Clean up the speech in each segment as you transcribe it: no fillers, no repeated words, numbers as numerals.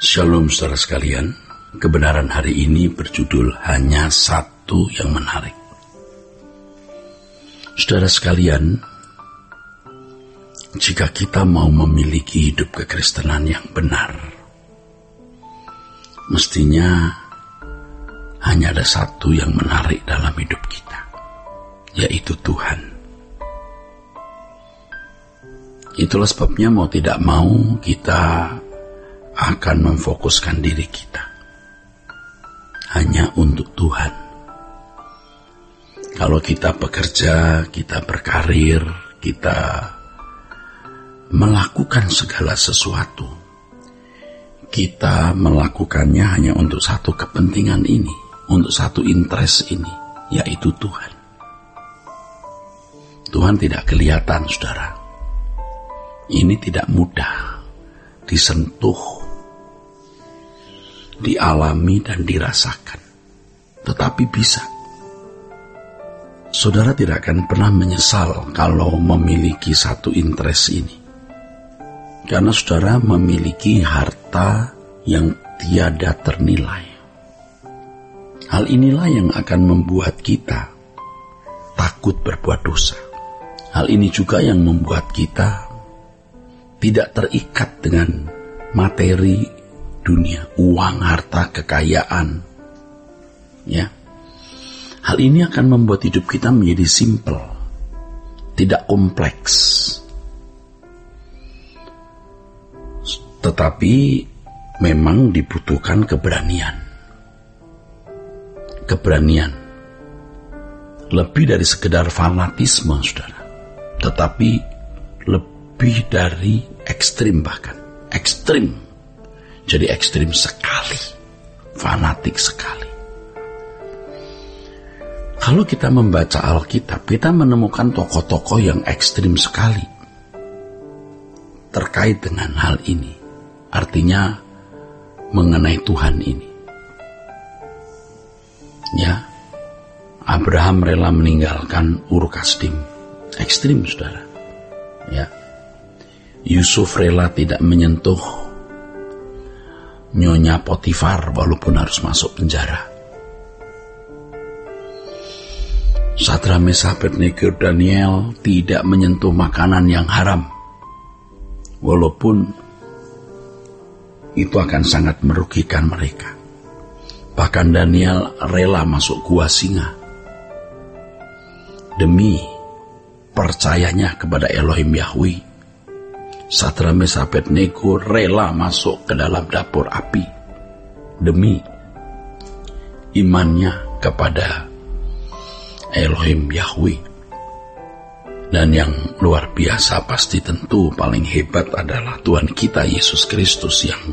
Shalom saudara sekalian, kebenaran hari ini berjudul hanya satu yang menarik. Saudara sekalian, jika kita mau memiliki hidup kekristenan yang benar, mestinya hanya ada satu yang menarik dalam hidup kita, yaitu Tuhan. Itulah sebabnya mau tidak mau kita akan memfokuskan diri kita hanya untuk Tuhan. Kalau kita bekerja, kita berkarir, kita melakukan segala sesuatu, kita melakukannya hanya untuk satu kepentingan ini, untuk satu interest ini, yaitu Tuhan. Tuhan tidak kelihatan, saudara. Ini tidak mudah disentuh, dialami dan dirasakan, tetapi bisa. Saudara tidak akan pernah menyesal kalau memiliki satu interest ini, karena saudara memiliki harta yang tiada ternilai. Hal inilah yang akan membuat kita takut berbuat dosa. Hal ini juga yang membuat kita tidak terikat dengan materi dunia, uang, harta, kekayaan. Ya. Hal ini akan membuat hidup kita menjadi simple, tidak kompleks. Tetapi memang dibutuhkan keberanian. Keberanian. Lebih dari sekedar fanatisme, saudara. Tetapi lebih dari ekstrim bahkan. Ekstrim. Jadi ekstrim sekali, fanatik sekali. Kalau kita membaca Alkitab, kita menemukan tokoh-tokoh yang ekstrim sekali terkait dengan hal ini. Artinya mengenai Tuhan ini. Ya, Abraham rela meninggalkan Ur Kasdim. Ekstrim, saudara. Ya, Yusuf rela tidak menyentuh Nyonya Potifar walaupun harus masuk penjara. Sadrak, Mesak, Abednego, Daniel tidak menyentuh makanan yang haram, walaupun itu akan sangat merugikan mereka. Bahkan Daniel rela masuk gua singa demi percayanya kepada Elohim Yahweh. Sadrak, Mesak, Abednego rela masuk ke dalam dapur api demi imannya kepada Elohim Yahweh. Dan yang luar biasa pasti tentu paling hebat adalah Tuhan kita Yesus Kristus yang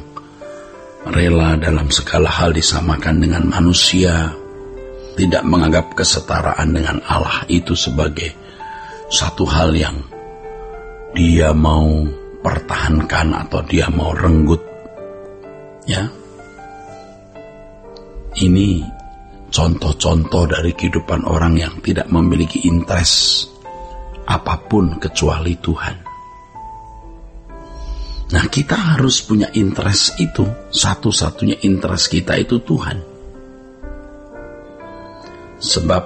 rela dalam segala hal disamakan dengan manusia, tidak menganggap kesetaraan dengan Allah itu sebagai satu hal yang dia mau pertahankan atau dia mau renggut. Ya, ini contoh-contoh dari kehidupan orang yang tidak memiliki interest apapun kecuali Tuhan. Nah, kita harus punya interest itu. Satu-satunya interest kita itu Tuhan. Sebab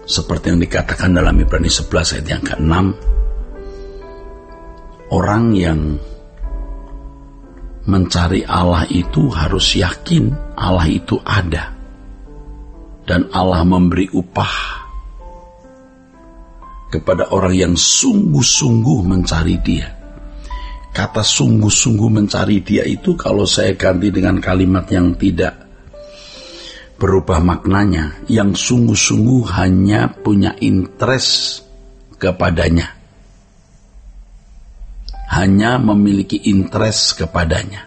seperti yang dikatakan dalam Ibrani 11 ayat yang ke-6, orang yang mencari Allah itu harus yakin Allah itu ada. Dan Allah memberi upah kepada orang yang sungguh-sungguh mencari Dia. Kata sungguh-sungguh mencari Dia itu kalau saya ganti dengan kalimat yang tidak berubah maknanya, yang sungguh-sungguh hanya punya interest kepadanya. Hanya memiliki interest kepadanya.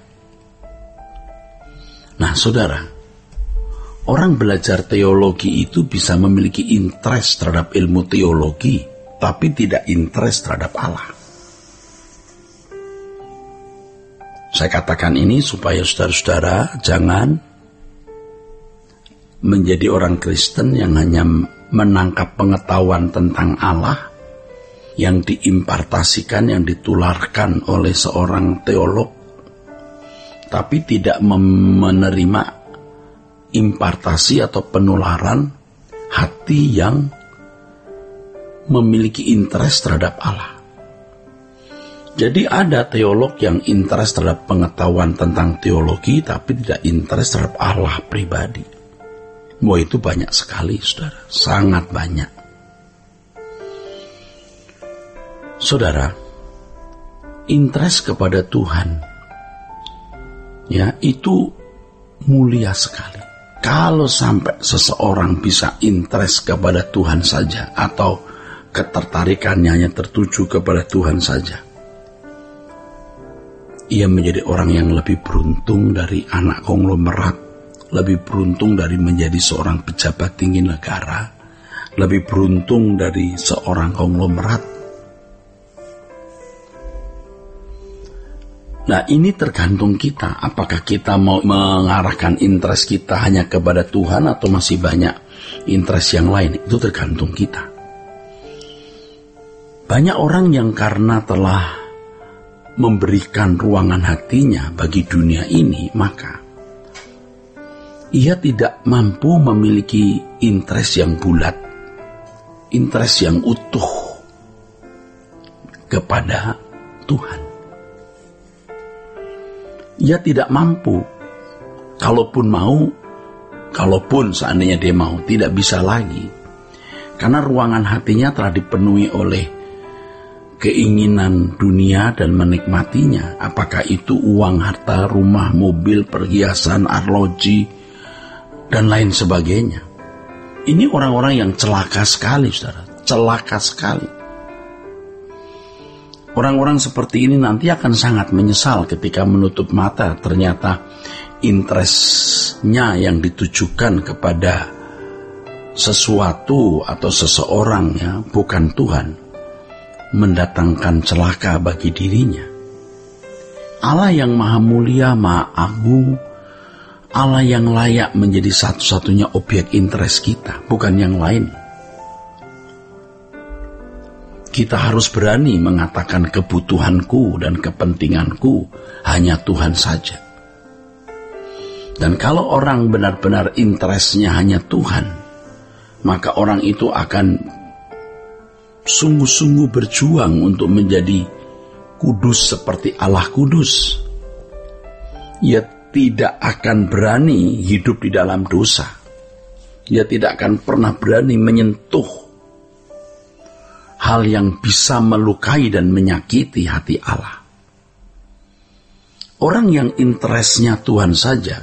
Nah, saudara, orang belajar teologi itu bisa memiliki interest terhadap ilmu teologi, tapi tidak interest terhadap Allah. Saya katakan ini supaya saudara-saudara jangan menjadi orang Kristen yang hanya menangkap pengetahuan tentang Allah yang diimpartasikan, yang ditularkan oleh seorang teolog, tapi tidak menerima impartasi atau penularan hati yang memiliki interest terhadap Allah. Jadi ada teolog yang interest terhadap pengetahuan tentang teologi, tapi tidak interest terhadap Allah pribadi. Wah, itu banyak sekali, saudara. Sangat banyak. Saudara, interest kepada Tuhan, ya, itu mulia sekali. Kalau sampai seseorang bisa interest kepada Tuhan saja, atau ketertarikannya hanya tertuju kepada Tuhan saja, ia menjadi orang yang lebih beruntung dari anak konglomerat, lebih beruntung dari menjadi seorang pejabat tinggi negara, lebih beruntung dari seorang konglomerat. Nah, ini tergantung kita, apakah kita mau mengarahkan interest kita hanya kepada Tuhan atau masih banyak interest yang lain. Itu tergantung kita. Banyak orang yang karena telah memberikan ruangan hatinya bagi dunia ini, maka ia tidak mampu memiliki interest yang bulat, interest yang utuh kepada Tuhan. Ia tidak mampu, kalaupun seandainya dia mau, tidak bisa lagi, karena ruangan hatinya telah dipenuhi oleh keinginan dunia dan menikmatinya, apakah itu uang, harta, rumah, mobil, perhiasan, arloji, dan lain sebagainya. Ini orang-orang yang celaka sekali, saudara, celaka sekali. Orang-orang seperti ini nanti akan sangat menyesal ketika menutup mata, ternyata interestnya yang ditujukan kepada sesuatu atau seseorang, ya, bukan Tuhan, mendatangkan celaka bagi dirinya. Allah yang maha mulia, maha agung, Allah yang layak menjadi satu-satunya objek interest kita, bukan yang lain. Kita harus berani mengatakan kebutuhanku dan kepentinganku hanya Tuhan saja. Dan kalau orang benar-benar interestnya hanya Tuhan, maka orang itu akan sungguh-sungguh berjuang untuk menjadi kudus seperti Allah kudus. Ia tidak akan berani hidup di dalam dosa. Ia tidak akan pernah berani menyentuh hal yang bisa melukai dan menyakiti hati Allah. Orang yang interestnya Tuhan saja,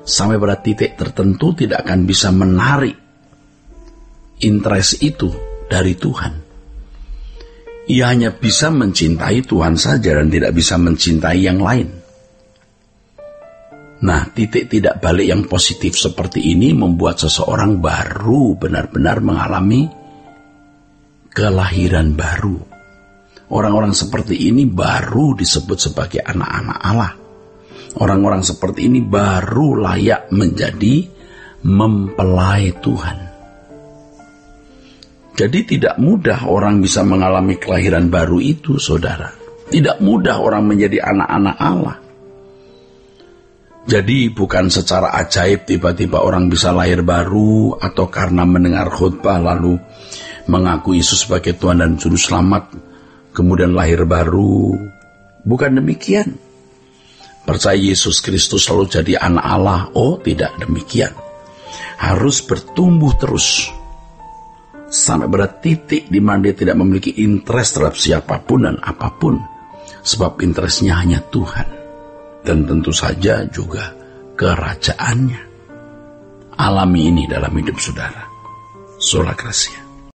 sampai pada titik tertentu tidak akan bisa menarik interest itu dari Tuhan. Ia hanya bisa mencintai Tuhan saja dan tidak bisa mencintai yang lain. Nah, titik tidak balik yang positif seperti ini membuat seseorang baru benar-benar mengalami kelahiran baru. Orang-orang seperti ini baru disebut sebagai anak-anak Allah. Orang-orang seperti ini baru layak menjadi mempelai Tuhan. Jadi tidak mudah orang bisa mengalami kelahiran baru itu, saudara. Tidak mudah orang menjadi anak-anak Allah. Jadi bukan secara ajaib tiba-tiba orang bisa lahir baru, atau karena mendengar khutbah lalu mengaku Yesus sebagai Tuhan dan Juru Selamat, kemudian lahir baru. Bukan demikian. Percaya Yesus Kristus selalu jadi anak Allah. Oh, tidak demikian. Harus bertumbuh terus sampai pada titik di mana dia tidak memiliki interest terhadap siapapun dan apapun, sebab interestnya hanya Tuhan dan tentu saja juga kerajaannya. Alami ini dalam hidup saudara. Sola Gracia.